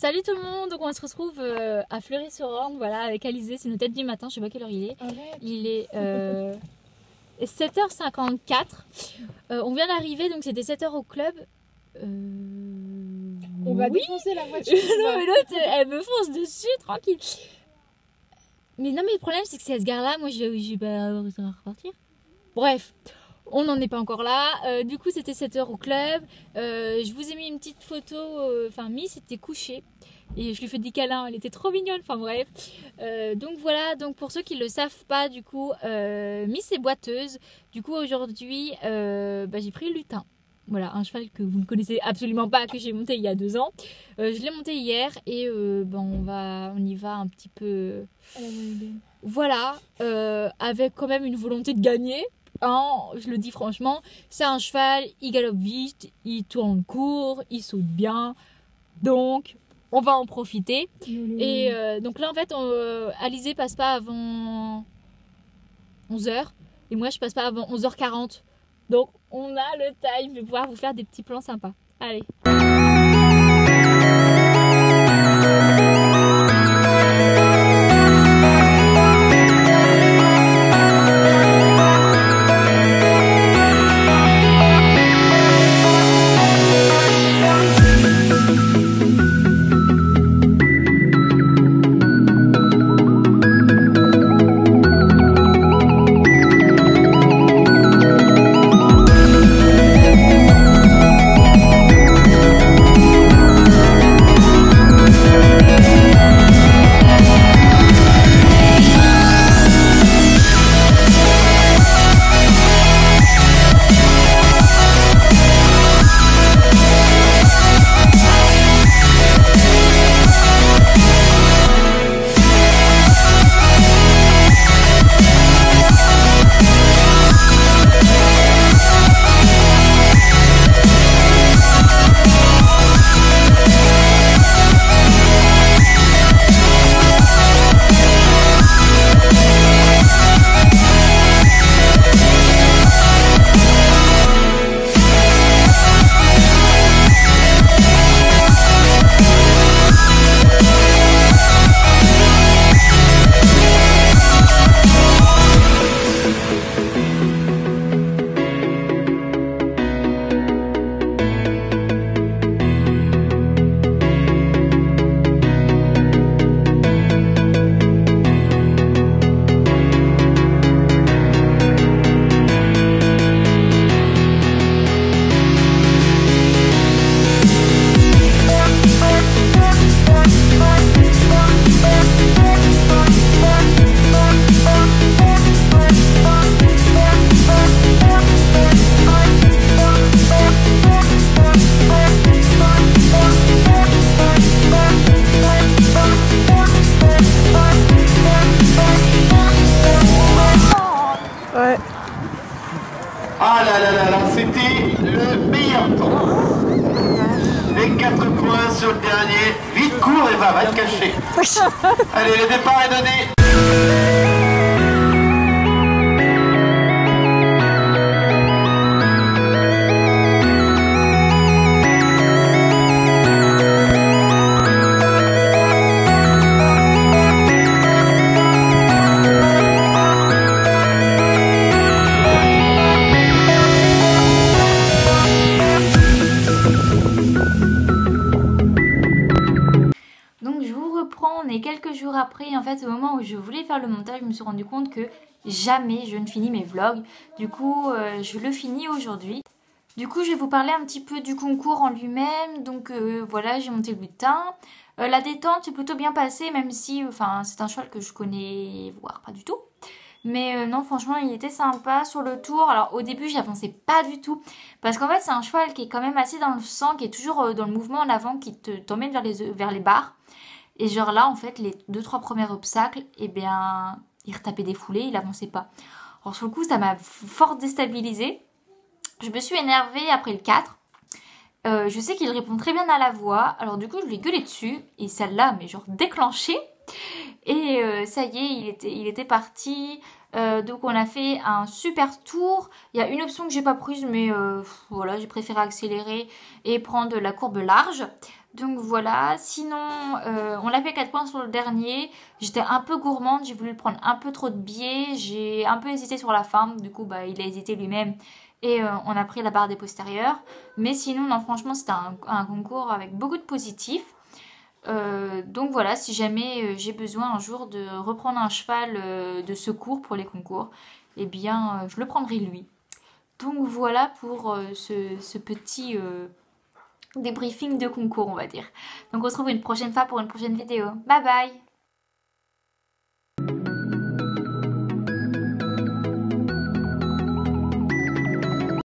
Salut tout le monde, donc on se retrouve à Fleury-sur-Orne, voilà, avec Alizé, c'est nos têtes du matin, je sais pas quelle heure il est. Il est 7h54, on vient d'arriver, donc c'était 7h au club. On va défoncer la voiture. Non mais l'autre, elle me fonce dessus, tranquille. Mais non mais le problème c'est que si elle se gare là, moi j'ai pas besoin de repartir. Bref. On n'en est pas encore là, du coup c'était 7h au club, je vous ai mis une petite photo, enfin Miss était couchée et je lui fais des câlins, elle était trop mignonne, enfin bref. Donc voilà, donc pour ceux qui ne le savent pas du coup, Miss est boiteuse, du coup aujourd'hui j'ai pris le lutin. Voilà, un cheval que vous ne connaissez absolument pas, que j'ai monté il y a 2 ans. Je l'ai monté hier et on y va un petit peu... Voilà, avec quand même une volonté de gagner. Je le dis franchement, c'est un cheval, il galope vite, il tourne court, il saute bien, donc on va en profiter. Et donc là en fait, Alizé passe pas avant 11h et moi je passe pas avant 11h40, donc on a le time de pouvoir vous faire des petits plans sympas. Allez. Ah là là là là, c'était le meilleur temps. Les 4 points sur le dernier. Vite, cours et va te cacher. Allez, le départ est donné. On est quelques jours après et en fait au moment où je voulais faire le montage, je me suis rendu compte que jamais je ne finis mes vlogs. Du coup je le finis aujourd'hui. Du coup je vais vous parler un petit peu du concours en lui-même. Donc voilà, j'ai monté le lutin. La détente s'est plutôt bien passée, même si c'est un cheval que je connais voire pas du tout. Mais non, franchement il était sympa sur le tour. Alors au début j'avançais pas du tout parce qu'en fait c'est un cheval qui est quand même assez dans le sang, qui est toujours dans le mouvement en avant, qui t'emmène vers les barres. Et genre là, en fait, les 2-3 premiers obstacles, eh bien, il retapait des foulées, il avançait pas. Alors sur le coup, ça m'a fort déstabilisée. Je me suis énervée après le 4. Je sais qu'il répond très bien à la voix. Alors du coup, je lui ai gueulé dessus. Et celle-là, mais genre déclenchée. Et ça y est, il était parti. Donc on a fait un super tour. Il y a une option que j'ai pas prise, mais voilà, j'ai préféré accélérer et prendre la courbe large. Donc voilà, sinon on l'a fait 4 points sur le dernier. J'étais un peu gourmande, j'ai voulu prendre un peu trop de billets. J'ai un peu hésité sur la fin, du coup bah, il a hésité lui-même. Et on a pris la barre des postérieurs. Mais sinon, non, franchement, c'était un concours avec beaucoup de positifs. Donc voilà, si jamais j'ai besoin un jour de reprendre un cheval de secours pour les concours, eh bien je le prendrai lui. Donc voilà pour ce petit débriefing de concours, on va dire. Donc on se retrouve une prochaine fois pour une prochaine vidéo. Bye bye!